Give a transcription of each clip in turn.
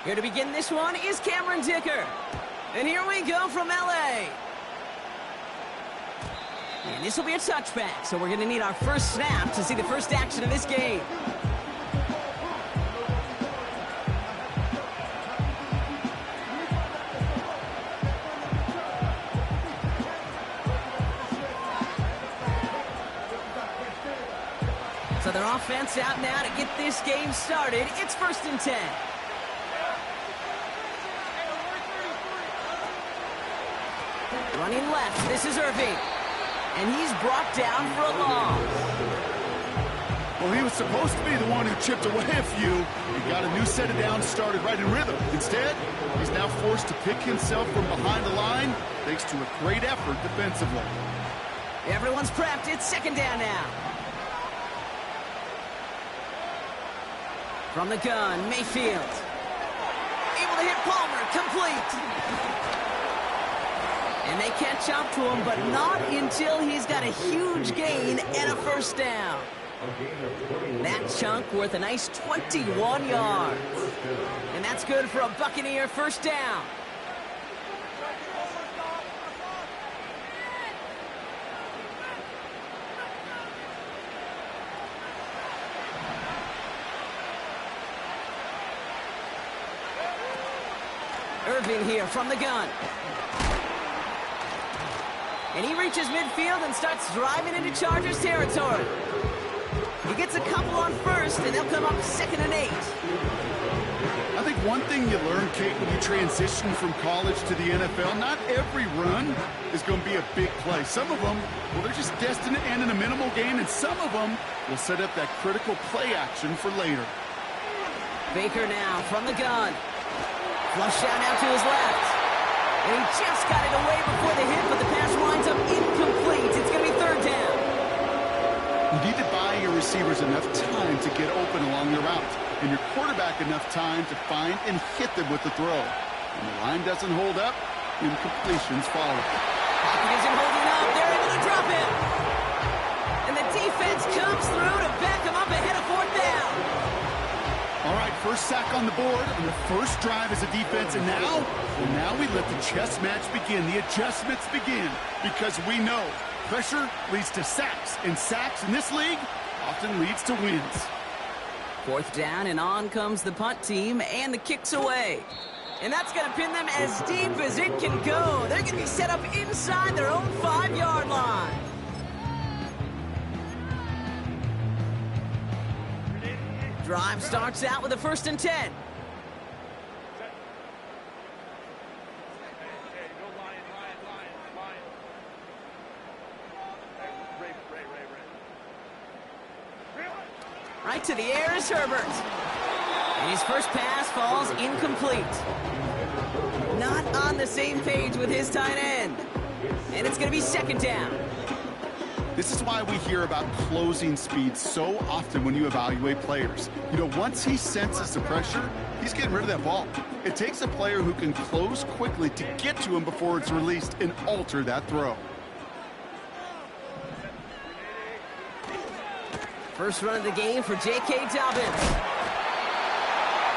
Here to begin this one is Cameron Dicker. And here we go from LA. And this will be a touchback, so we're going to need our first snap to see the first action of this game. So their offense out now to get this game started. It's 1st and 10. Running left, this is Irving. And he's brought down for a loss. Well, he was supposed to be the one who chipped away a few and got a new set of downs started right in rhythm. Instead, he's now forced to pick himself from behind the line thanks to a great effort defensively. Everyone's prepped. It's 2nd down now. From the gun, Mayfield. Able to hit Palmer, complete. And they catch up to him, but not until he's got a huge gain and a 1st down. That chunk worth a nice 21 yards. And that's good for a Buccaneer 1st down. Irving here from the gun. And he reaches midfield and starts driving into Chargers territory. He gets a couple on 1st, and they'll come up 2nd and 8. I think one thing you learn, Kate, when you transition from college to the NFL, not every run is going to be a big play. Some of them, well, they're just destined to end in a minimal gain, and some of them will set up that critical play action for later. Baker now from the gun. Flush out now to his left. And he just got it away before the hit, but the pass winds up incomplete. It's going to be 3rd down. You need to buy your receivers enough time to get open along the route, and your quarterback enough time to find and hit them with the throw. When the line doesn't hold up, incompletions follow. Pocket isn't holding up. They're able to drop him. And the defense comes through to back him up ahead of 4th down. All right, first sack on the board on the first drive as a defense, and now we let the chess match begin. The adjustments begin, because we know pressure leads to sacks, and sacks in this league often leads to wins. 4th down, and on comes the punt team, and the kick's away. And that's going to pin them as deep as it can go. They're going to be set up inside their own 5-yard line. Drive starts out with a 1st and 10. Right to the air is Herbert. And his first pass falls incomplete. Not on the same page with his tight end. And it's going to be 2nd down. This is why we hear about closing speed so often when you evaluate players. You know, once he senses the pressure, he's getting rid of that ball. It takes a player who can close quickly to get to him before it's released and alter that throw. First run of the game for J.K. Dobbins.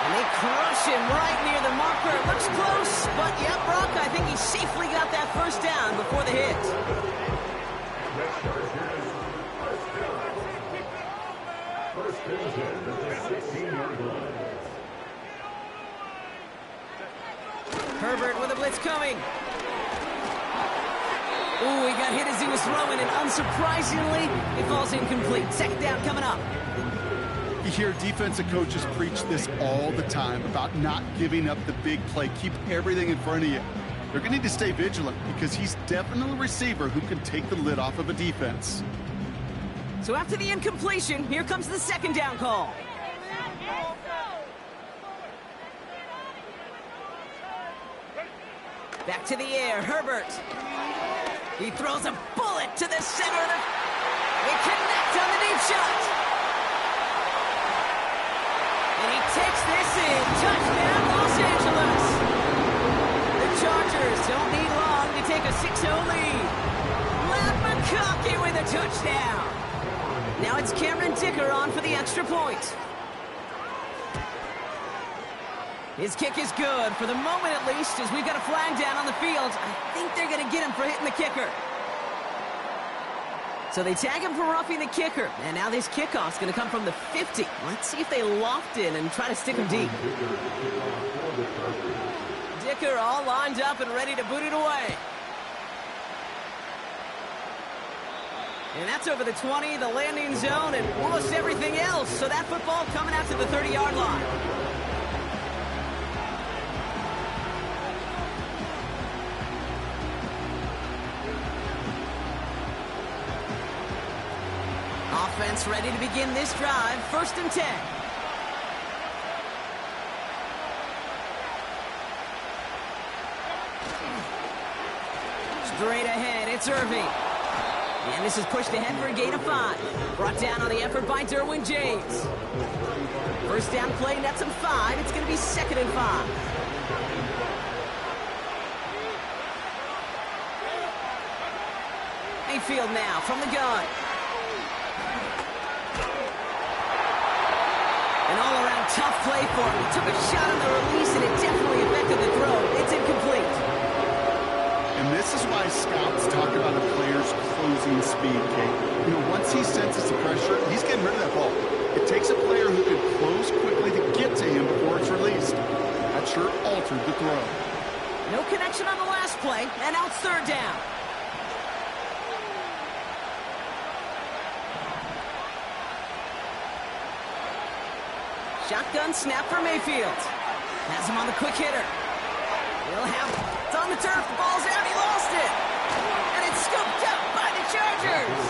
And they crush him right near the marker. It looks close, but yeah, Brock, I think he safely got that 1st down before the hit. Herbert with a blitz coming. Ooh, he got hit as he was throwing, and unsurprisingly, it falls incomplete. 2nd down coming up. You hear defensive coaches preach this all the time about not giving up the big play. Keep everything in front of you. They're going to need to stay vigilant because he's definitely a receiver who can take the lid off of a defense. So after the incompletion, here comes the 2nd down call. Back to the air, Herbert. He throws a bullet to the center of the... They connect on the deep shot. And he takes this in. Touchdown, Los Angeles. The Chargers don't need long to take a 6-0 lead. Matt McConkey with a touchdown. Now it's Cameron Dicker on for the extra point. His kick is good, for the moment at least, as we've got a flag down on the field. I think they're going to get him for hitting the kicker. So they tag him for roughing the kicker, and now this kickoff's going to come from the 50. Let's see if they loft in and try to stick him deep. Dicker all lined up and ready to boot it away. And that's over the 20, the landing zone, and almost everything else. So that football coming out to the 30-yard line. Offense ready to begin this drive. 1st and 10. Straight ahead, it's Irving. And this is pushed ahead for a gain of 5. Brought down on the effort by Derwin James. First down play, nets him 5. It's going to be 2nd and 5. Mayfield now from the gun. An all-around tough play for him. He took a shot on the release, and it definitely affected the throw. It's incomplete. And this is why scouts talk about a player's closing speed, Kate. You know, once he senses the pressure, he's getting rid of that ball. It takes a player who can close quickly to get to him before it's released. That sure altered the throw. No connection on the last play, and now it's 3rd down. Shotgun snap for Mayfield. Has him on the quick hitter. He'll have it. It's on the turf. The ball's out. He lost it. And it's scooped up by the Chargers.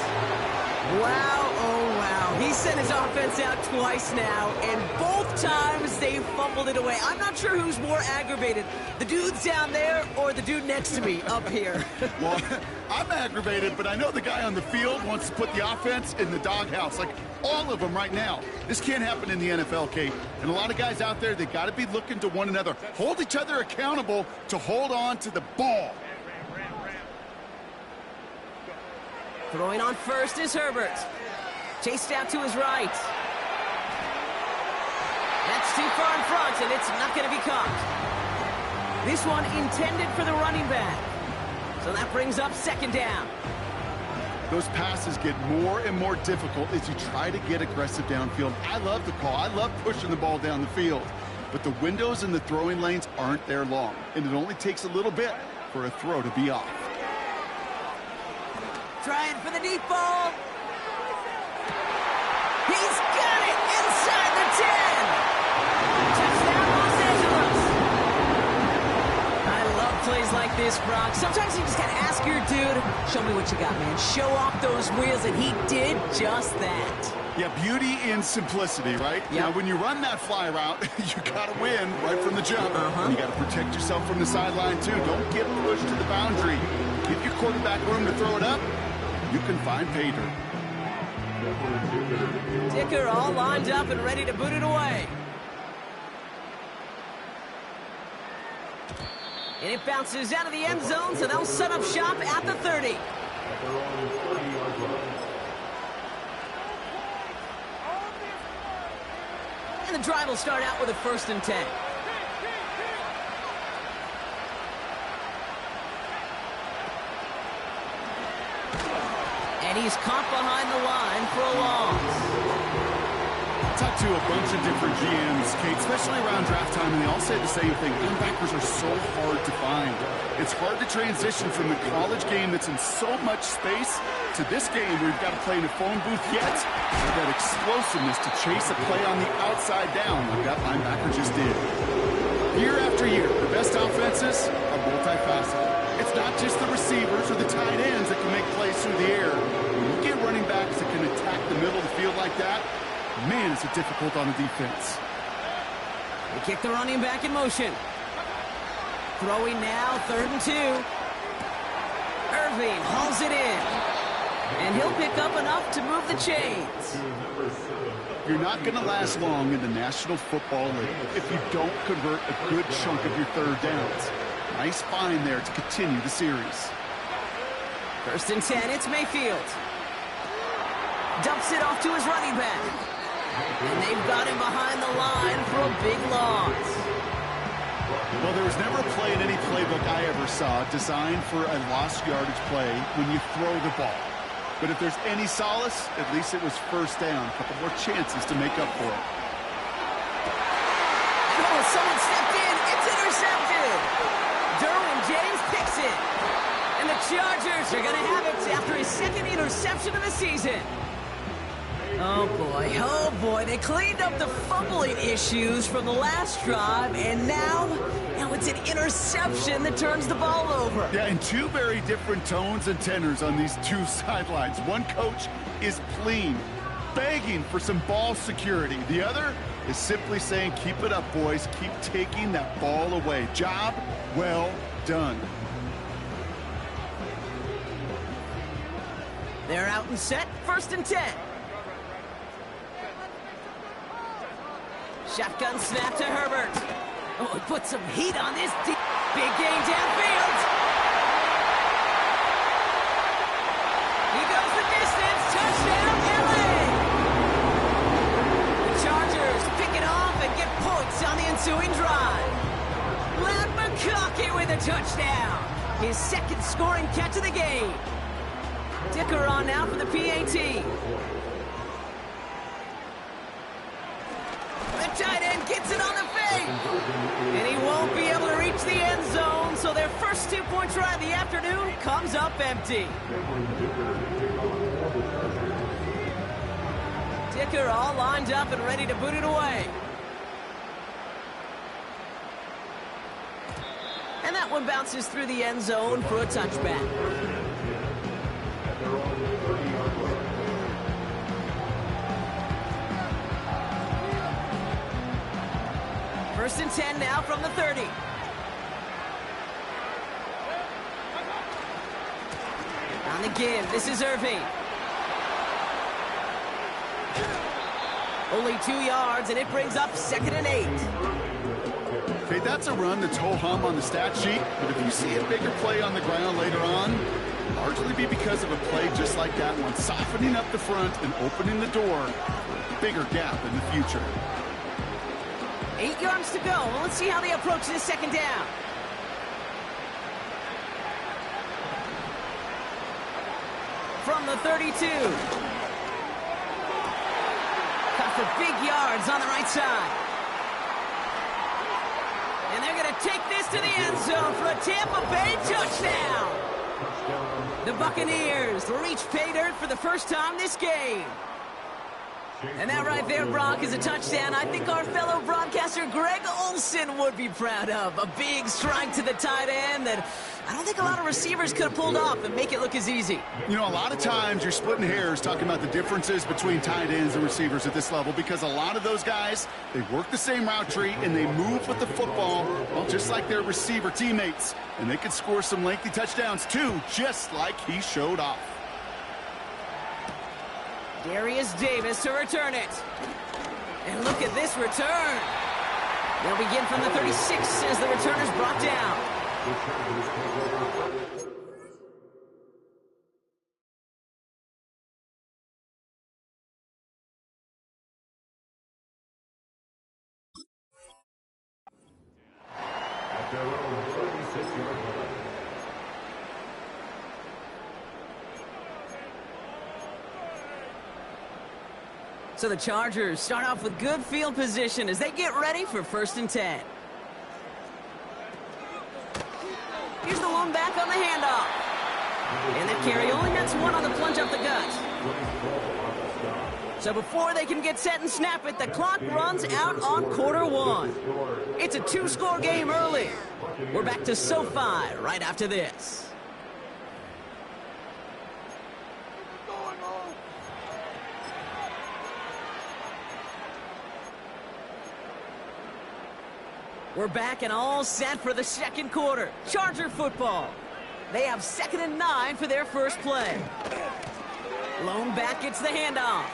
Wow, oh wow. He sent his offense out twice now, and both times they fumbled it away. I'm not sure who's more aggravated, the dudes down there or the dude next to me up here. Well, I'm aggravated, but I know the guy on the field wants to put the offense in the doghouse, like all of them right now. This can't happen in the NFL, Kate. And a lot of guys out there, they got to be looking to one another. Hold each other accountable to hold on to the ball. Throwing on first is Herbert. Chased out to his right. That's too far in front, and it's not going to be caught. This one intended for the running back. So that brings up 2nd down. Those passes get more and more difficult as you try to get aggressive downfield. I love the call. I love pushing the ball down the field. But the windows in the throwing lanes aren't there long, and it only takes a little bit for a throw to be off. Trying for the deep ball. He's got it inside the 10. Touchdown, Los Angeles. I love plays like this, Brock. Sometimes you just got to ask your dude, show me what you got, man. Show off those wheels, and he did just that. Yeah, beauty in simplicity, right? Yep. Now, when you run that fly route, you got to win right from the jump. And you got to protect yourself from the sideline, too. Don't get pushed to the boundary. Give your quarterback room to throw it up. You can find pay dirt. Dicker all lined up and ready to boot it away. And it bounces out of the end zone, so they'll set up shop at the 30. And the drive will start out with a 1st and 10. And he's caught behind the line for a loss. Talked to a bunch of different GMs, Kate, especially around draft time, and they all say the same thing. Linebackers are so hard to find. It's hard to transition from the college game that's in so much space to this game where you've got to play in a phone booth yet with that explosiveness to chase a play on the outside down like that linebacker just did. Year after year, the best offenses are multifaceted. It's not just the receivers or the tight ends that can make plays through the air. When you get running backs that can attack the middle of the field like that, man, is it difficult on the defense. They kick the running back in motion. Throwing now, 3rd and 2. Irving hauls it in. And he'll pick up enough to move the chains. You're not going to last long in the National Football League if you don't convert a good chunk of your 3rd downs. Nice find there to continue the series. 1st and 10, it's Mayfield. Dumps it off to his running back. And they've got him behind the line for a big loss. was never a play in any playbook I ever saw designed for a lost yardage play when you throw the ball. But if there's any solace, at least it was first down. A couple more chances to make up for it. Oh, someone stepped in. It's intercepted. Derwin James picks it. And the Chargers are going to have it after his second interception of the season. Oh, boy, they cleaned up the fumbling issues from the last drive, and now it's an interception that turns the ball over. Yeah, and two very different tones and tenors on these two sidelines. One coach is pleading, begging for some ball security. The other is simply saying, keep it up, boys. Keep taking that ball away. Job well done. They're out and set, 1st and 10. Shotgun snap to Herbert. Oh, he put some heat on this deep. Big gain downfield. He goes the distance. Touchdown, LA. The Chargers pick it off and get points on the ensuing drive. Lad McConkey with a touchdown. His second scoring catch of the game. Dicker on now for the PAT. The tight end gets it on the fake. And he won't be able to reach the end zone, so their first 2-point try of the afternoon comes up empty. Dicker all lined up and ready to boot it away. And that one bounces through the end zone for a touchback. First and 10 now from the 30. On the give, this is Irving. Only 2 yards, and it brings up 2nd and 8. Okay, that's a run that's ho-hum on the stat sheet, but if you see a bigger play on the ground later on, it'll largely be because of a play just like that one, softening up the front and opening the door for a bigger gap in the future. 8 yards to go. Well, let's see how they approach this 2nd down. From the 32. Cut for big yards on the right side. And they're going to take this to the end zone for a Tampa Bay touchdown. The Buccaneers reach pay dirt for the first time this game. And that right there, Brock, is a touchdown I think our fellow broadcaster Greg Olsen would be proud of. A big strike to the tight end that I don't think a lot of receivers could have pulled off and make it look as easy. You know, a lot of times you're splitting hairs talking about the differences between tight ends and receivers at this level because a lot of those guys, they work the same route tree and they move with the football, well, just like their receiver teammates. And they could score some lengthy touchdowns too, just like he showed off. Darius Davis to return it. And look at this return. They'll begin from the 36 as the return is brought down. So the Chargers start off with good field position as they get ready for 1st and 10. Here's the one back on the handoff. And that carry only gets one on the plunge up the gut. So before they can get set and snap it, the clock runs out on quarter-1. It's a 2-score game early. We're back to SoFi right after this. We're back and all set for the 2nd quarter. Charger football. They have 2nd and 9 for their first play. Lone back gets the handoff.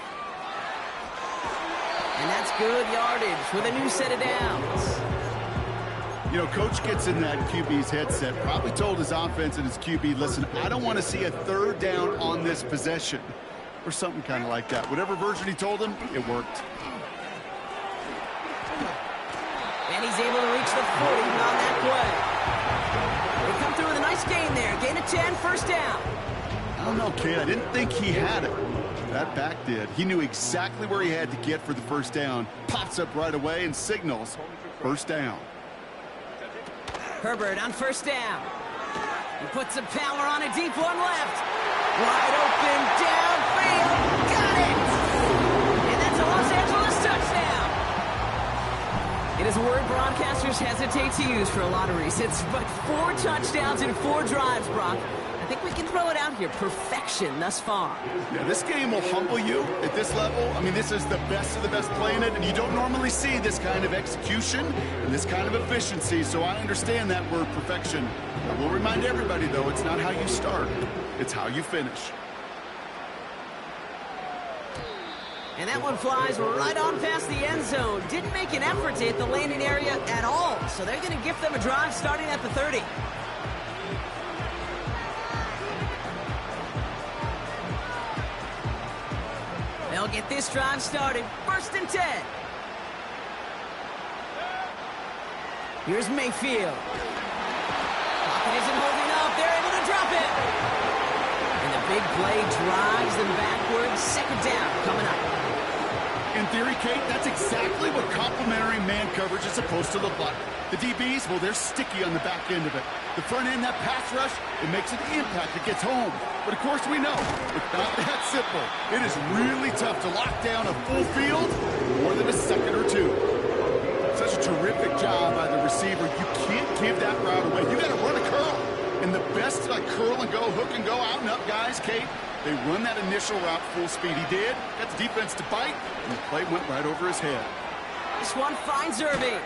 And that's good yardage with a new set of downs. You know, Coach gets in that QB's headset, probably told his offense and his QB, listen, I don't want to see a 3rd down on this possession. Or something kind of like that. Whatever version he told him, it worked. And he's able to reach the 40 on that play. They come through with a nice gain there. Gain of 10, first down. I don't know, kid. I didn't think he had it. That back did. He knew exactly where he had to get for the first down. Pops up right away and signals first down. Herbert on first down. He puts some power on a deep one left. Wide open, downfield. Got it! And that's a Los Angeles touchdown. It is a word broadcasters hesitate to use for lotteries. It's but 4 touchdowns in 4 drives, Brock. I think we can throw it out here. Perfection thus far. Yeah, this game will humble you at this level. I mean, this is the best of the best playing it, and you don't normally see this kind of execution and this kind of efficiency, so I understand that word perfection. I will remind everybody, though, it's not how you start. It's how you finish. And that one flies right on past the end zone. Didn't make an effort to hit the landing area at all, so they're going to gift them a drive starting at the 30. They'll get this drive started. First and 10. Here's Mayfield. Pocket isn't holding up. They're able to drop it. And the big play drives them backwards. Second down coming up. In theory, Kate, that's exactly what complementary man coverage is supposed to look like. The DBs, well, they're sticky on the back end of it. The front end, that pass rush, it makes an impact. It gets home. But, of course, we know it's not that simple. It is really tough to lock down a full field more than a second or two. Such a terrific job by the receiver. You can't give that route away. You got to run a curl. And the best, like, curl and go, hook and go, out and up guys, Kate, they run that initial route full speed. He did. Got the defense to bite, and the play went right over his head. This one finds Irving.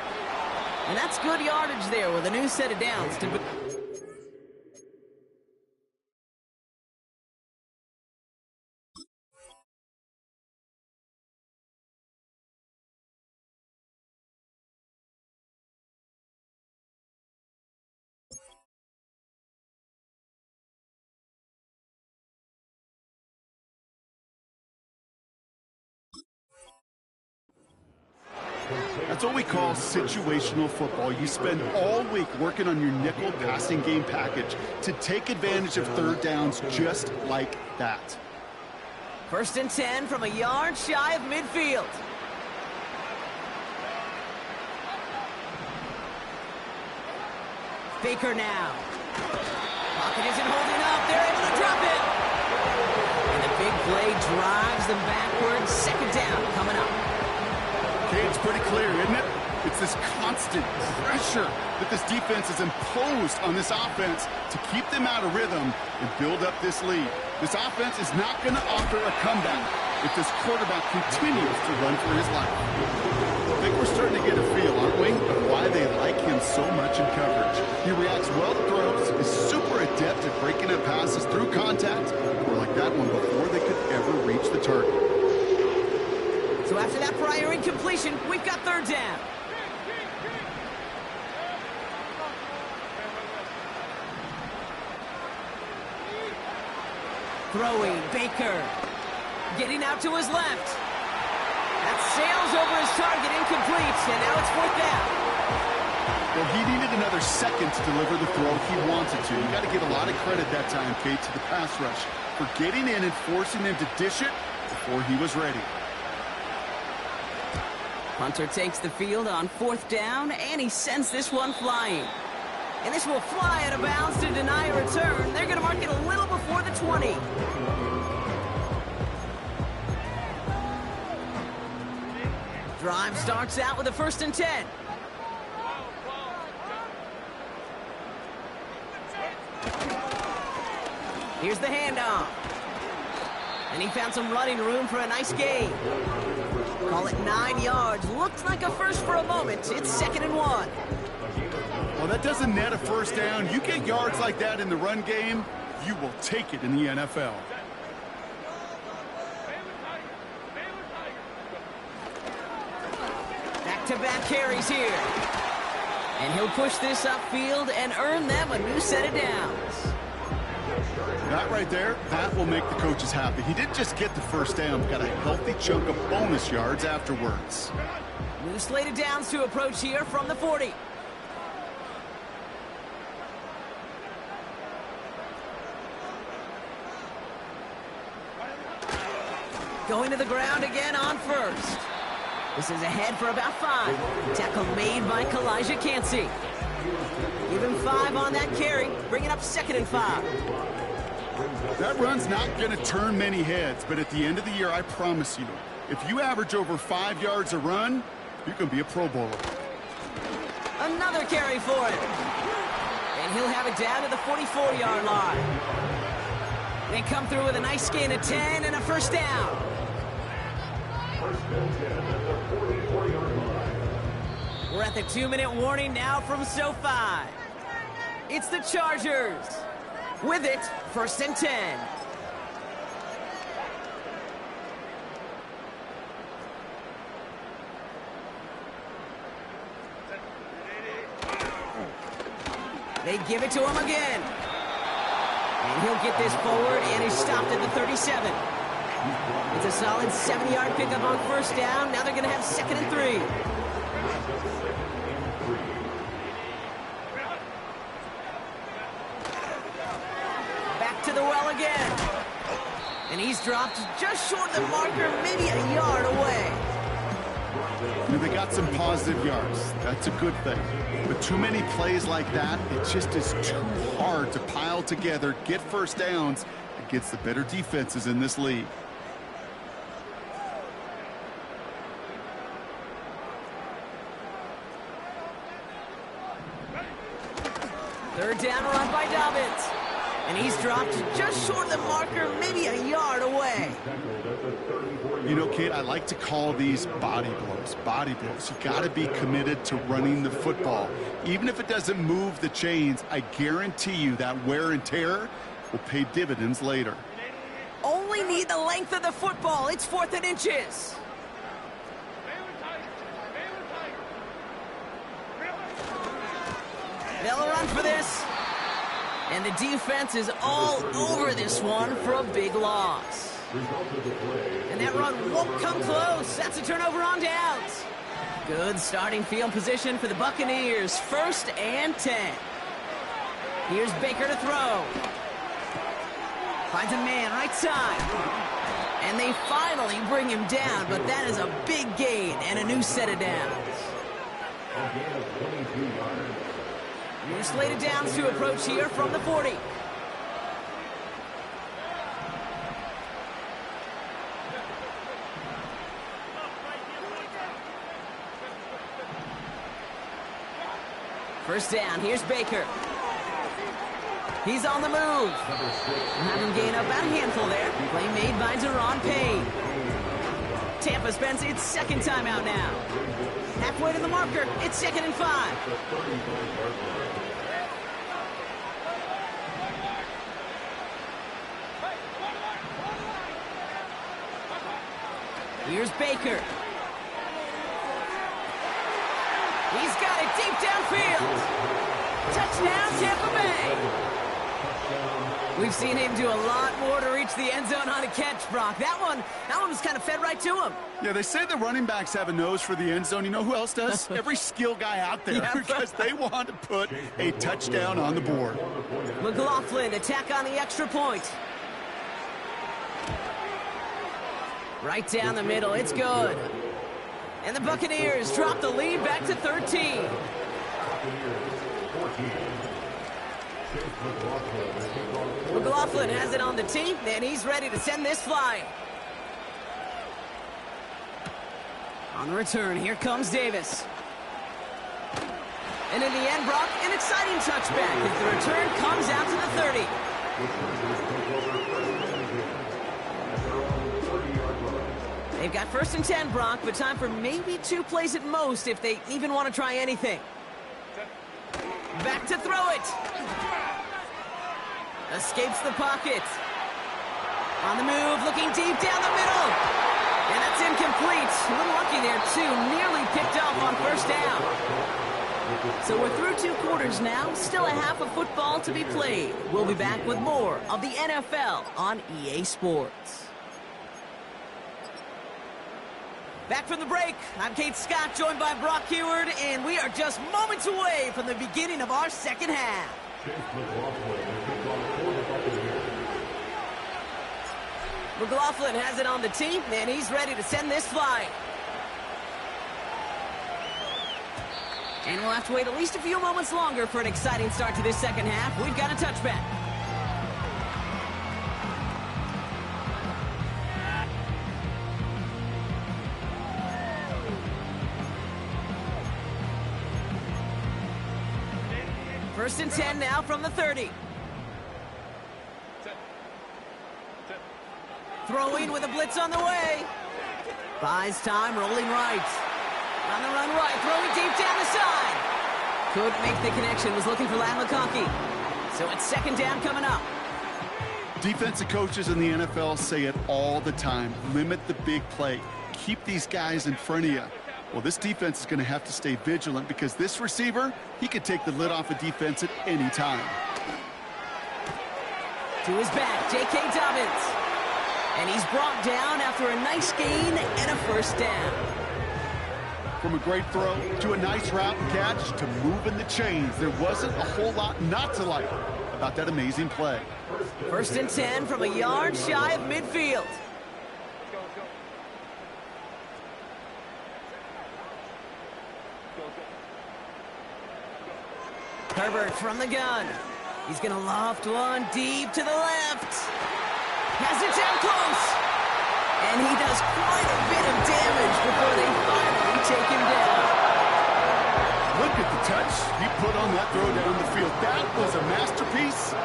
And that's good yardage there with a new set of downs to... That's what we call situational football. You spend all week working on your nickel passing game package to take advantage of third downs just like that. First and 10 from a yard shy of midfield. Baker now. Pocket isn't holding up. They're able to drop it. And the big play drives them backwards. Second down coming up. Okay, it's pretty clear, isn't it? It's this constant pressure that this defense has imposed on this offense to keep them out of rhythm and build up this lead. This offense is not going to offer a comeback if this quarterback continues to run for his life. I think we're starting to get a feel, aren't we, of why they like him so much in coverage. He reacts well to throws, is super adept at breaking up passes through contact, or like that one before they could ever reach the target. So after that prior incompletion, we've got third down. Throwing, Baker. Getting out to his left. That sails over his target, incomplete, and now it's fourth down. Well, he needed another second to deliver the throw he wanted to. You got to give a lot of credit that time, Kate, to the pass rush for getting in and forcing him to dish it before he was ready. Hunter takes the field on fourth down, and he sends this one flying. And this will fly out of bounds to deny a return. They're going to mark it a little before the 20. Drive starts out with a first and 10. Here's the handoff. And he found some running room for a nice gain. Call it 9 yards. Looks like a first for a moment. It's second and 1. Well, that doesn't net a first down. You get yards like that in the run game, you will take it in the NFL. Back-to-back carries here. And he'll push this upfield and earn them a new set of downs. That right there, that will make the coaches happy. He didn't just get the first down, but got a healthy chunk of bonus yards afterwards. New slate of downs to approach here from the 40. Going to the ground again on first. This is ahead for about 5. Tackle made by Kalijah Cansey. Give him 5 on that carry, bringing up 2nd and 5. That run's not going to turn many heads, but at the end of the year, I promise you, if you average over 5 yards a run, you're going to be a Pro Bowler. Another carry for him. And he'll have it down to the 44-yard line. They come through with a nice gain of 10 and a first down. We're at the 2-minute warning now from SoFi. It's the Chargers. With it, 1st and 10. They give it to him again. And he'll get this forward, and he's stopped at the 37. It's a solid 7-yard pickup on first down. Now they're going to have 2nd and 3. Back to the well again. And he's dropped just short of the marker, maybe a yard away. They got some positive yards. That's a good thing. But too many plays like that, it just is too hard to pile together, get first downs against the better defenses in this league. Third down run by Dobbins. And he's dropped just short of the marker, maybe a yard away. You know, kid, I like to call these body blows. Body blows. You got to be committed to running the football. Even if it doesn't move the chains, I guarantee you that wear and tear will pay dividends later. Only need the length of the football. It's 4th and inches. They'll run for this. And the defense is all over this one for a big loss. And that run won't come close. That's a turnover on downs. Good starting field position for the Buccaneers. 1st and 10. Here's Baker to throw. Finds a man right side. And they finally bring him down, but that is a big gain and a new set of downs. New slated downs to approach here from the 40. First down, here's Baker. He's on the move. Have him gain up about a handful there. Play made by Deron Payne. Tampa spends its 2nd timeout now. Halfway to the marker, it's 2nd and 5. Here's Baker. He's got it deep downfield. Touchdown, Tampa Bay. We've seen him do a lot more to reach the end zone on a catch, Brock. That one was kind of fed right to him. Yeah, they say the running backs have a nose for the end zone. You know who else does? Every skill guy out there, Yeah, because they want to put a touchdown on the board. McLaughlin, attack on the extra point. Right down the middle, it's good. And the Buccaneers drop the lead back to 13. McLaughlin has it on the tee, and he's ready to send this flying. On the return, here comes Davis. And in the end, Brock, an exciting touchback as the return comes out to the 30. They've got 1st and 10, Brock, but time for maybe 2 plays at most if they even want to try anything. Back to throw it. Escapes the pocket. On the move, looking deep down the middle. And that's incomplete. A little lucky there, too. Nearly picked off on 1st down. So we're through 2 quarters now. Still a half of football to be played. We'll be back with more of the NFL on EA Sports. Back from the break, I'm Kate Scott, joined by Brock Heward, and we are just moments away from the beginning of our 2nd half. McLaughlin has it on the tee, and he's ready to send this flying. And we'll have to wait at least a few moments longer for an exciting start to this second half. We've got a touchback. First and 10 now from the 30. Throwing with a blitz on the way. Buys time, rolling right. On the run right, throwing deep down the side. Couldn't make the connection, was looking for Lan McConkey. So it's second down coming up. Defensive coaches in the NFL say it all the time. Limit the big play. Keep these guys in front of you. Well, this defense is going to have to stay vigilant because this receiver, he could take the lid off a defense at any time. To his back, J.K. Dobbins. And he's brought down after a nice gain and a first down. From a great throw to a nice route and catch to moving the chains, there wasn't a whole lot not to like about that amazing play. First and 10 from a yard shy of midfield. Herbert from the gun. He's going to loft one deep to the left. Has it down close. And he does quite a bit of damage before they finally take him down. Look at the touch he put on that throw down the field. That was a masterpiece.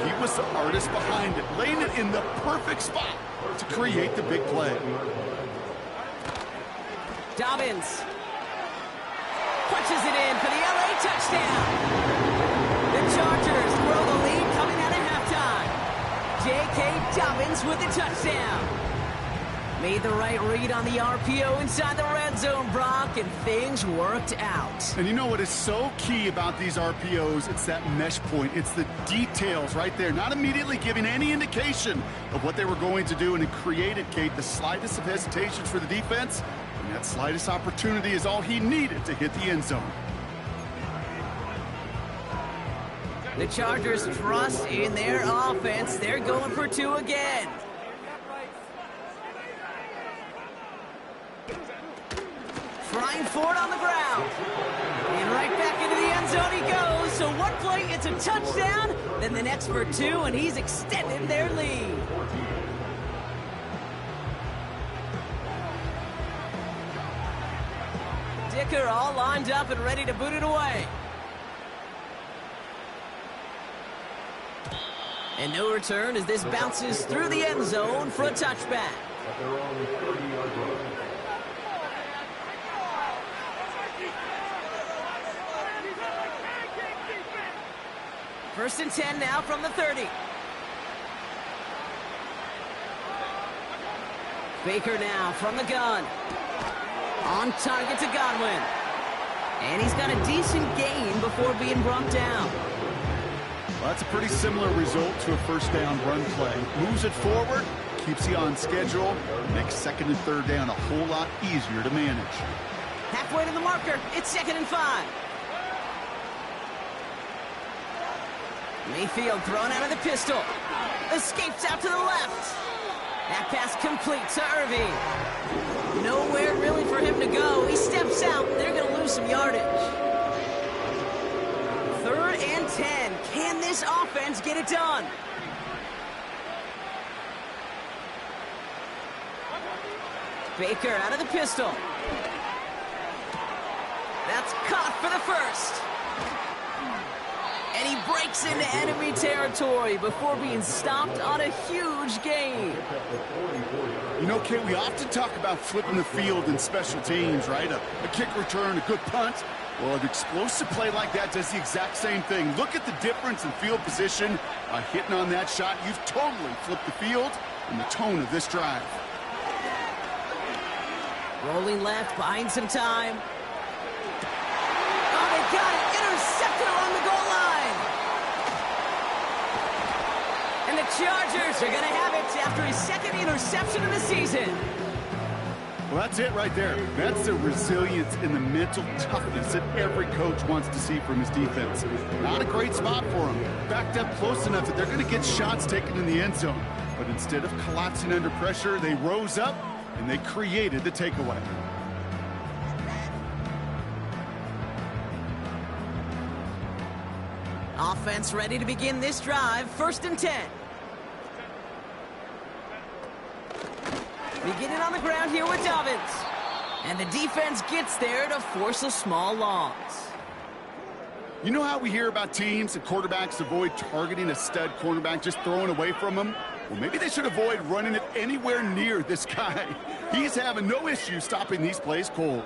He was the artist behind it, laying it in the perfect spot to create the big play. Dobbins punches it in for the LA touchdown. The Chargers throw the lead coming out of halftime. J.K. Dobbins with the touchdown. Made the right read on the RPO inside the red zone, Brock, and things worked out. And you know what is so key about these RPOs? It's that mesh point. It's the details right there, not immediately giving any indication of what they were going to do, and it created, Kate, the slightest of hesitations for the defense, and that slightest opportunity is all he needed to hit the end zone. The Chargers trust in their offense. They're going for two again. Trying for it on the ground. And right back into the end zone he goes. So one play, it's a touchdown. Then the next for two, and he's extended their lead. Dicker all lined up and ready to boot it away. And no return as this bounces through the end zone for a touchback. First and 10 now from the 30. Baker now from the gun. On target to Godwin. And he's got a decent gain before being brought down. Well, that's a pretty similar result to a first down run play. Moves it forward, keeps you on schedule, makes second and third down a whole lot easier to manage. Halfway to the marker, it's second and 5. Mayfield thrown out of the pistol. Escapes out to the left. That pass complete to Irving. Nowhere really for him to go. He steps out. They're going to lose some yardage. Third and 10. Can this offense get it done? Baker out of the pistol. That's caught for the first. And he breaks into enemy territory before being stopped on a huge gain. You know, Kate, we often talk about flipping the field in special teams, right? A kick return, a good punt. Well, an explosive play like that does the exact same thing. Look at the difference in field position. By hitting on that shot, you've totally flipped the field and the tone of this drive. Rolling left, buying some time. Oh, they got it. Intercepted along the goal line. And the Chargers are going to have it after his second interception of the season. Well, that's it right there. That's the resilience and the mental toughness that every coach wants to see from his defense. Not a great spot for him. Backed up close enough that they're going to get shots taken in the end zone. But instead of collapsing under pressure, they rose up and they created the takeaway. Offense ready to begin this drive. 1st and 10. Beginning on the ground here with Dobbins. And the defense gets there to force a small loss. You know how we hear about teams and quarterbacks avoid targeting a stud cornerback, just throwing away from him? Well, maybe they should avoid running it anywhere near this guy. He's having no issue stopping these plays cold.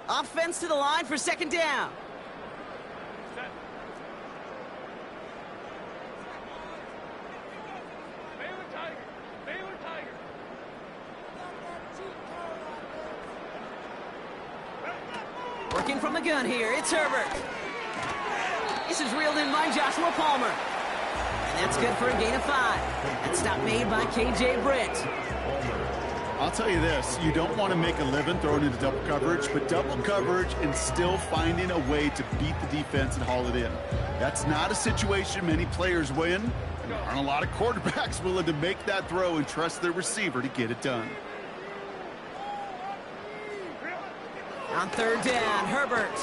Offense to the line for 2nd down. Working from the gun here, it's Herbert. This is reeled in by Joshua Palmer. And that's good for a gain of 5. That stop made by K.J. Britt. I'll tell you this, you don't want to make a living throwing into double coverage, but double coverage and still finding a way to beat the defense and haul it in. That's not a situation many players win, and there aren't a lot of quarterbacks willing to make that throw and trust their receiver to get it done. On 3rd down, Herbert.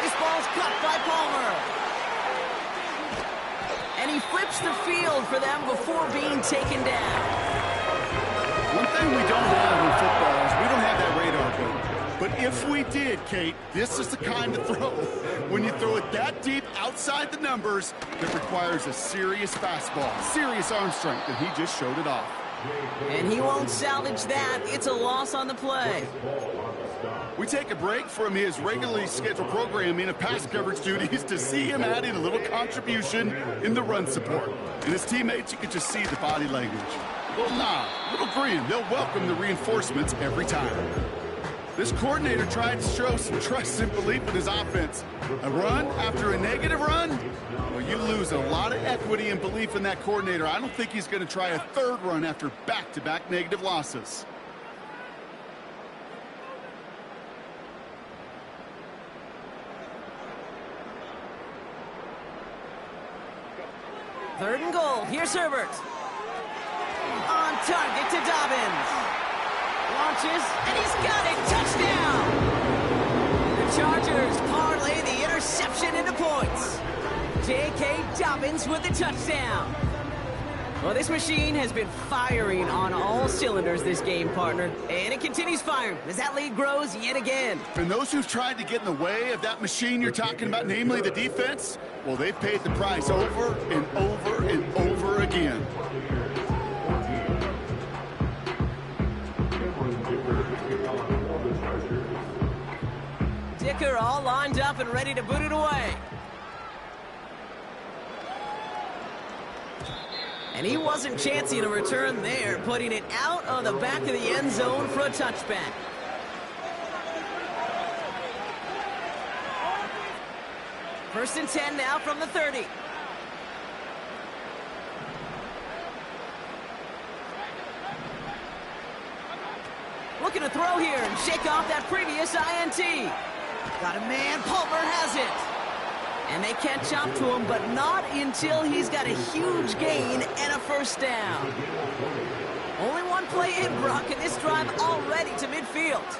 This ball's caught by Palmer. And he flips the field for them before being taken down. One thing we don't have in football is we don't have that radar gun. But if we did, Kate, this is the kind of throw. When you throw it that deep outside the numbers, that requires a serious fastball, serious arm strength, and he just showed it off. And he won't salvage that. It's a loss on the play. We take a break from his regularly scheduled programming of pass coverage duties to see him adding a little contribution in the run support. And his teammates, you can just see the body language. Little nod, little grin. They'll welcome the reinforcements every time. This coordinator tried to show some trust and belief in his offense. A run after a negative run? Well, you lose a lot of equity and belief in that coordinator. I don't think he's going to try a 3rd run after back-to-back negative losses. Third and goal. Here's Herbert. On target to Dobbins. Launches, and he's got it. Touchdown! The Chargers parlay the interception into points. J.K. Dobbins with the touchdown. Well, this machine has been firing on all cylinders this game, partner. And it continues firing as that lead grows yet again. And those who've tried to get in the way of that machine you're talking about, namely the defense, well, they've paid the price over and over and over again. Dicker all lined up and ready to boot it away. And he wasn't chancing a return there, putting it out of the back of the end zone for a touchback. First and 10 now from the 30. Looking to throw here and shake off that previous INT. Got a man, Palmer has it. And they catch up to him, but not until he's got a huge gain and a 1st down. Only one play in, Brock, and this drive already to midfield.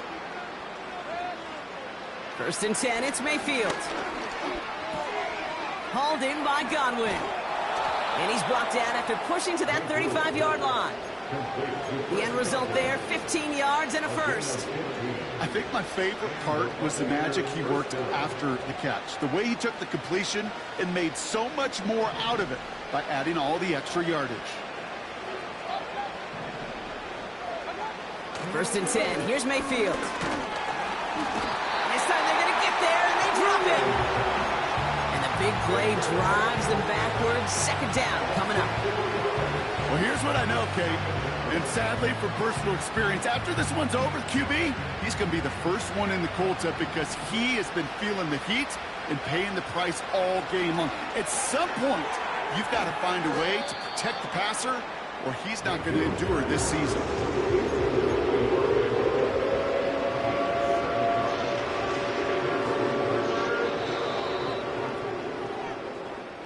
First and 10, it's Mayfield. Hauled in by Godwin. And he's brought down after pushing to that 35-yard line. The end result there, 15 yards and a 1st. I think my favorite part was the magic he worked after the catch. The way he took the completion and made so much more out of it by adding all the extra yardage. First and 10, here's Mayfield. This time they're going to get there, and they drop him. And the big play drives them backwards. 2nd down coming up. Well, here's what I know, Kate. And sadly, from personal experience, after this one's over, QB, he's going to be the first one in the cold tub because he has been feeling the heat and paying the price all game long. At some point, you've got to find a way to protect the passer, or he's not going to endure this season.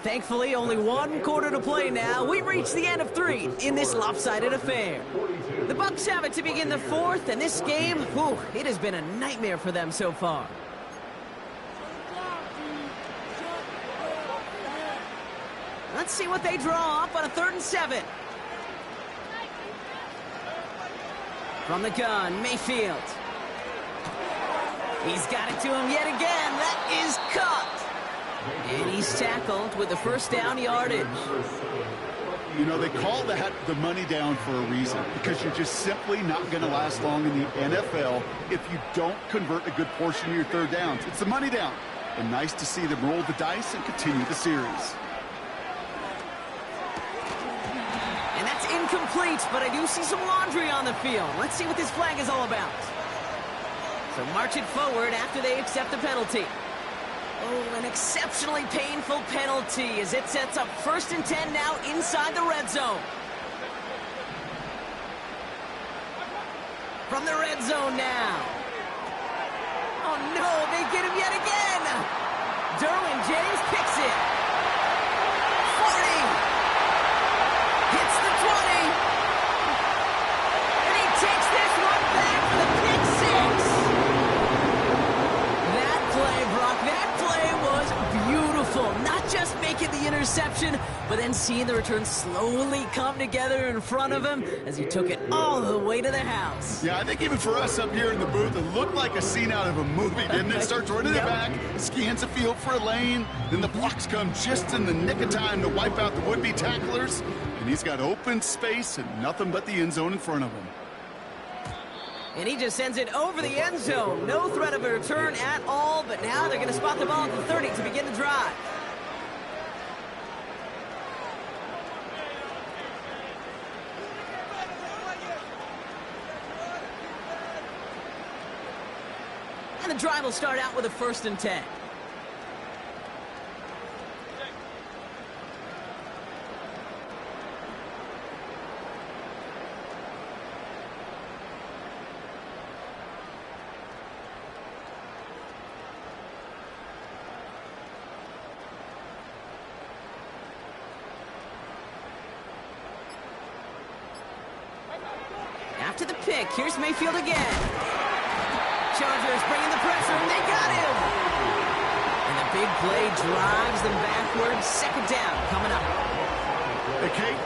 Thankfully, only one quarter to play now. We've reached the end of 3 in this lopsided affair. The Bucks have it to begin the 4th, and this game, whew, it has been a nightmare for them so far. Let's see what they draw up on a 3rd and 7. From the gun, Mayfield. He's got it to him yet again. That is caught. And he's tackled with the first down yardage. You know, they call that the money down for a reason, because you're just simply not going to last long in the NFL if you don't convert a good portion of your 3rd downs. It's the money down. And nice to see them roll the dice and continue the series. And that's incomplete, but I do see some laundry on the field. Let's see what this flag is all about. So march it forward after they accept the penalty. Oh, an exceptionally painful penalty as it sets up 1st and 10 now inside the red zone. From the red zone now. Oh no, they get him yet again. Derwin James picks it. 40. Hits the 20. And he takes this one back for the pick 6. That play, Brock, that play was beautiful. Not just making the interception, but then seeing the return slowly come together in front of him as he took it all the way to the house. Yeah, I think even for us up here in the booth, it looked like a scene out of a movie, didn't it? Starts running it back, scans the field for a lane, then the blocks come just in the nick of time to wipe out the would-be tacklers, and he's got open space and nothing but the end zone in front of him. And he just sends it over the end zone. No threat of a return at all, but now they're going to spot the ball at the 30 to begin the drive. And the drive will start out with a 1st and 10. After the pick, here's Mayfield again. Chargers bringing the pressure, and they got him. And the big play drives them backwards. 2nd down coming up. Hey, Kate,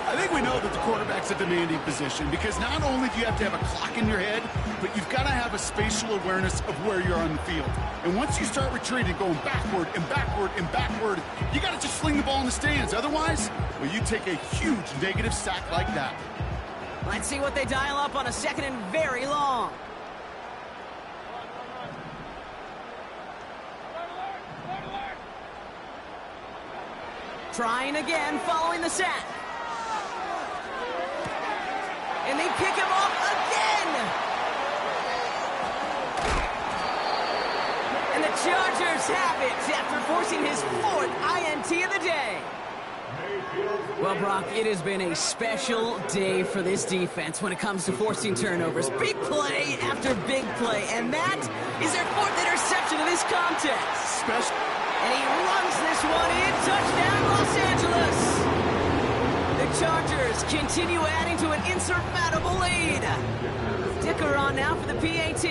I think we know that the quarterback's a demanding position because not only do you have to have a clock in your head, but you've got to have a spatial awareness of where you're on the field. And once you start retreating, going backward and backward and backward, you got to just fling the ball in the stands. Otherwise, well, you take a huge negative sack like that. Let's see what they dial up on a 2nd and very long. Trying again, following the sack. And they pick him off again. And the Chargers have it after forcing his 4th INT of the day. Well, Brock, it has been a special day for this defense when it comes to forcing turnovers. Big play after big play, and that is their 4th interception of this contest. And he runs this one in. Touchdown, Los Angeles. The Chargers continue adding to an insurmountable lead. Dicker on now for the PAT.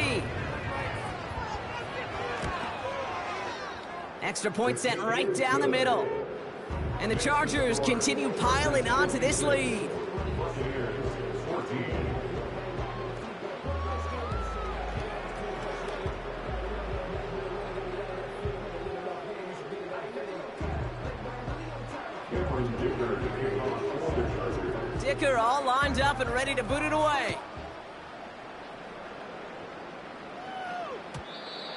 Extra point sent right down the middle. And the Chargers continue piling onto this lead. Dicker all lined up and ready to boot it away.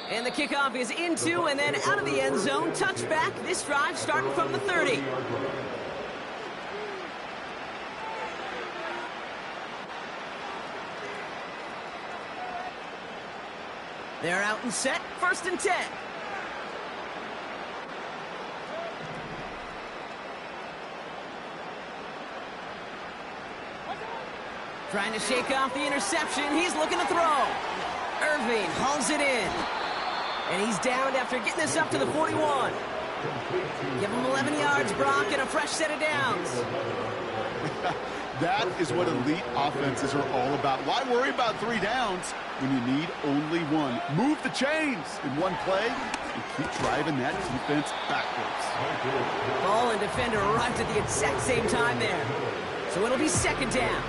And the kickoff is into and then out of the end zone. Touchback. This drive starting from the 30. They're out and set. 1st and 10. Trying to shake off the interception. He's looking to throw. Irving hauls it in. And he's downed after getting this up to the 41. Give him 11 yards, Brock, and a fresh set of downs. That is what elite offenses are all about. Why worry about 3 downs when you need only 1? Move the chains in one play and keep driving that defense backwards. Ball and defender arrived at the exact same time there. So it'll be second down.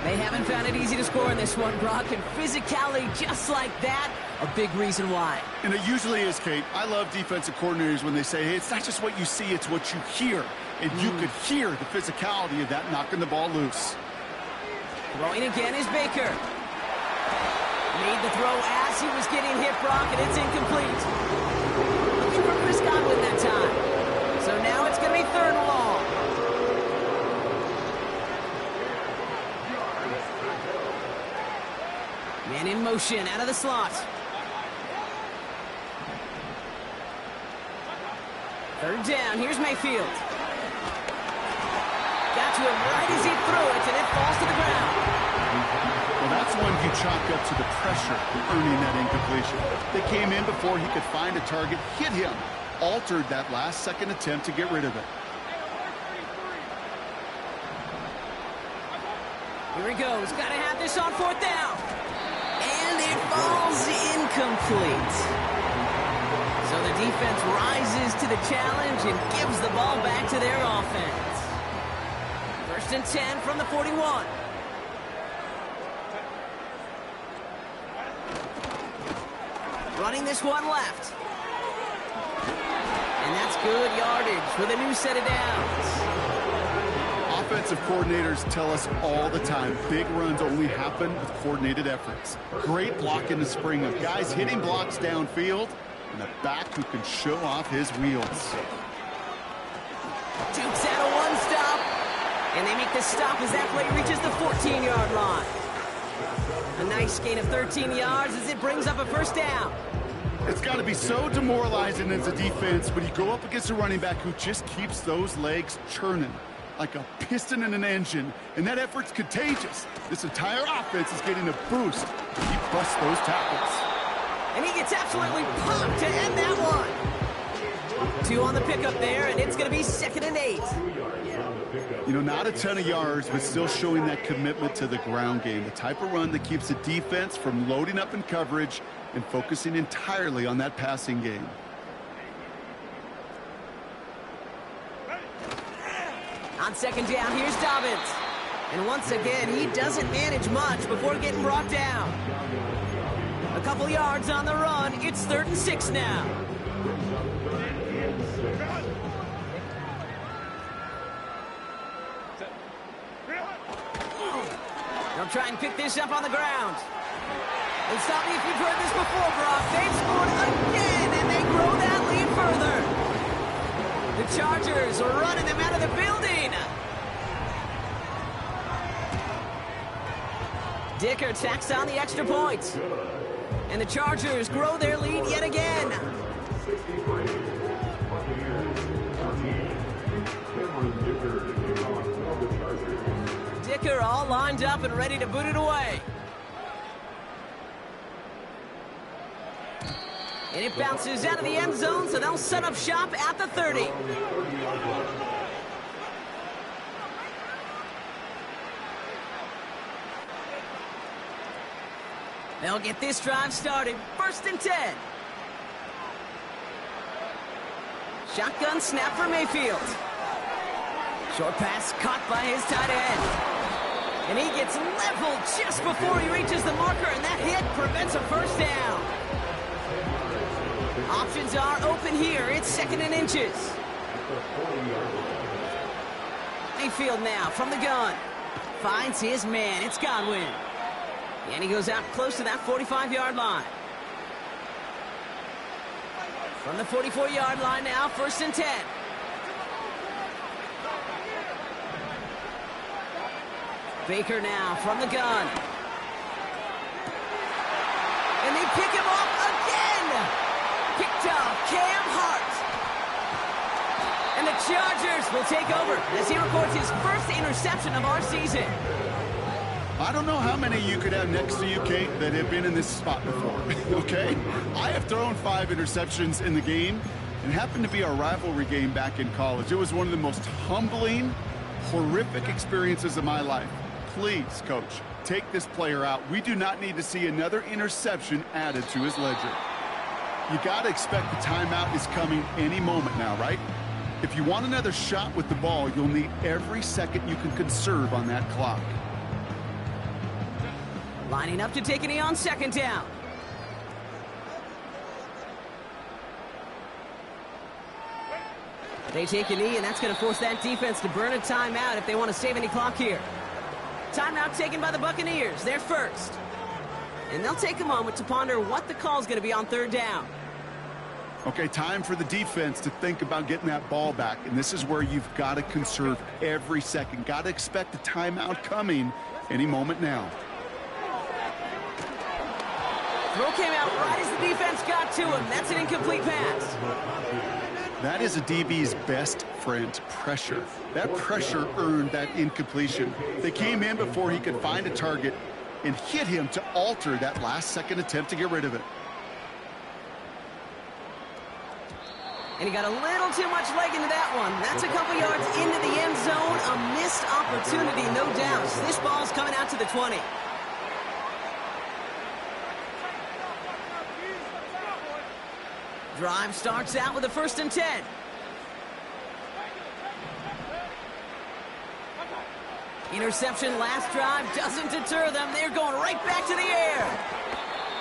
They haven't found it easy to score in this one, Brock, and physicality just like that, a big reason why. And it usually is, Kate. I love defensive coordinators when they say, hey, it's not just what you see, it's what you hear. And you could hear the physicality of that knocking the ball loose. Throwing again is Baker. Made the throw as he was getting hit, Brock, and it's incomplete. Looking for Chris Godwin that time. So now it's going to be third and long. Man in motion out of the slot. Third down. Here's Mayfield. Got to him right as he threw it, and it falls to the ground. Well, that's one you chalk up to the pressure earning that incompletion. They came in before he could find a target, hit him, altered that last-second attempt to get rid of it. Here he goes. Got to have this on fourth down. And it falls incomplete. So the defense rises to the challenge and gives the ball back to their offense. First and 10 from the 41. Running this one left. And that's good yardage with a new set of downs. Offensive coordinators tell us all the time, big runs only happen with coordinated efforts. Great block in the spring of guys hitting blocks downfield and a back who can show off his wheels. Dukes out a one stop. And they make the stop as that play reaches the 14-yard line. A nice gain of 13 yards as it brings up a first down. It's got to be so demoralizing as a defense when you go up against a running back who just keeps those legs churning like a piston in an engine, and that effort's contagious. This entire offense is getting a boost. He busts those tackles. And he gets absolutely pumped to end that one. 2 on the pickup there, and it's going to be 2nd and 8. You know, not a ton of yards, but still showing that commitment to the ground game. The type of run that keeps the defense from loading up in coverage and focusing entirely on that passing game. On second down, here's Dobbins. And once again, he doesn't manage much before getting brought down. A couple yards on the run. It's 3rd and 6 now. They'll try and pick this up on the ground. And stop me if you've heard this before, Brock. They've scored again, and they grow that lead further. The Chargers are running them out of the building. Dicker tacks on the extra point. And the Chargers grow their lead yet again. Dicker all lined up and ready to boot it away. And it bounces out of the end zone, so they'll set up shop at the 30. They'll get this drive started. 1st and 10. Shotgun snap for Mayfield. Short pass caught by his tight end. And he gets leveled just before he reaches the marker, and that hit prevents a first down. Options are open here. It's 2nd and inches. Mayfield now from the gun. Finds his man. It's Godwin. And he goes out close to that 45-yard line. From the 44-yard line now, 1st and 10. Baker now from the gun. And they pick him up again. Picked up Cam Hart. And the Chargers will take over as he records his first interception of our season. I don't know how many you could have next to you, Kate, that have been in this spot before, okay? I have thrown 5 interceptions in the game, It happened to be our rivalry game back in college. It was one of the most humbling, horrific experiences of my life. Please, Coach, take this player out. We do not need to see another interception added to his ledger. You got to expect the timeout is coming any moment now, right? If you want another shot with the ball, you'll need every second you can conserve on that clock. Lining up to take a knee on second down. They take a knee, and that's going to force that defense to burn a timeout if they want to save any clock here. Timeout taken by the Buccaneers. They're first. And they'll take a moment to ponder what the call is going to be on third down. Okay, time for the defense to think about getting that ball back. And this is where you've got to conserve every second. Got to expect the timeout coming any moment now. Throw came out right as the defense got to him. That's an incomplete pass. That is a DB's best friend, pressure. That pressure earned that incompletion. They came in before he could find a target and hit him to alter that last-second attempt to get rid of it. And he got a little too much leg into that one. That's a couple yards into the end zone. A missed opportunity, no doubt. This ball's coming out to the 20. Drive starts out with a 1st and 10. Interception last drive doesn't deter them. They're going right back to the air.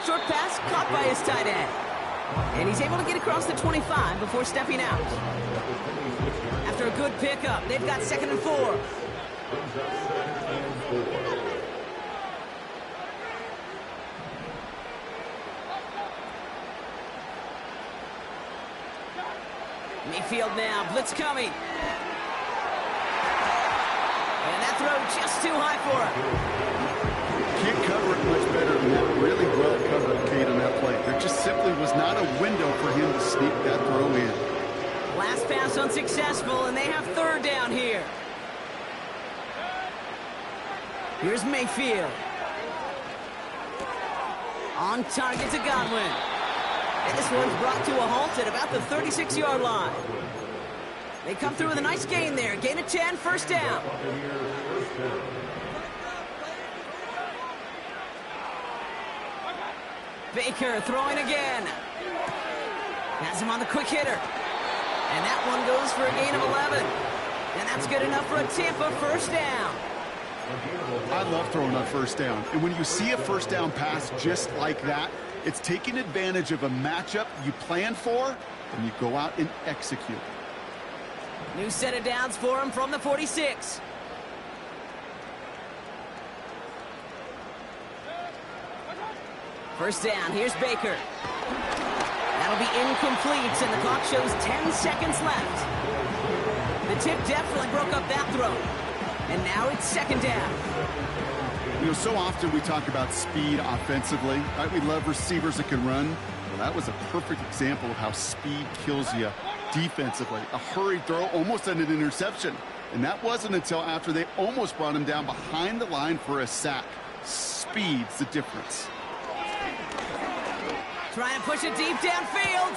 Short pass caught by his tight end. And he's able to get across the 25 before stepping out. After a good pickup, they've got 2nd and 4. Mayfield now, blitz coming. And that throw just too high for him. Can't cover it much better than that. Really well covered, Kate, on that play. There just simply was not a window for him to sneak that throw in. Last pass unsuccessful, and they have 3rd down here. Here's Mayfield. On target to Godwin. And this one's brought to a halt at about the 36-yard line. They come through with a nice gain there. Gain of 10, 1st down. Baker throwing again. Has him on the quick hitter. And that one goes for a gain of 11. And that's good enough for a Tampa 1st down. I love throwing on 1st down. And when you see a 1st down pass just like that, it's taking advantage of a matchup you plan for, and you go out and execute. New set of downs for him from the 46. First down, here's Baker. That'll be incomplete, and the clock shows 10 seconds left. The tip definitely broke up that throw. And now it's 2nd down. You know, so often we talk about speed offensively. Right? We love receivers that can run. Well, that was a perfect example of how speed kills you defensively. A hurried throw, almost an interception. And that wasn't until after they almost brought him down behind the line for a sack. Speed's the difference. Trying to push it deep downfield.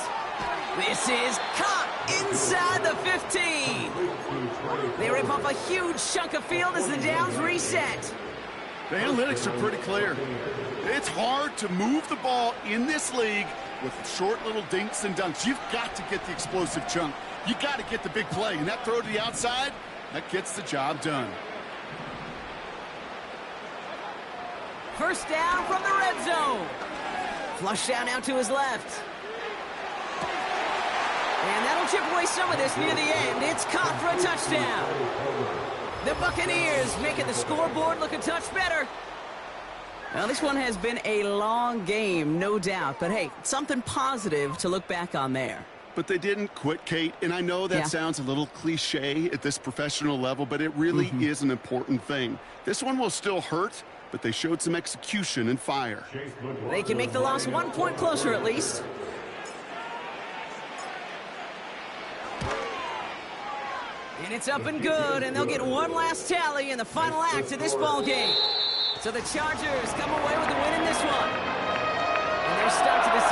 This is caught inside the 15. They rip off a huge chunk of field as the downs reset. The analytics are pretty clear. It's hard to move the ball in this league with short little dinks and dunks. You've got to get the explosive chunk. You got to get the big play. And that throw to the outside, that gets the job done. 1st down from the red zone. Flush down out to his left. And that'll chip away some of this near the end. It's caught for a touchdown. The Buccaneers making the scoreboard look a touch better. Well, this one has been a long game, no doubt. But, hey, something positive to look back on there. But they didn't quit, Kate. And I know that sounds a little cliche at this professional level, but it really is an important thing. This one will still hurt, but they showed some execution and fire. They can make the loss 1 point closer at least. And it's up and good, and they'll get one last tally in the final act of this ball game. So the Chargers come away with the win in this one. And their start to the season.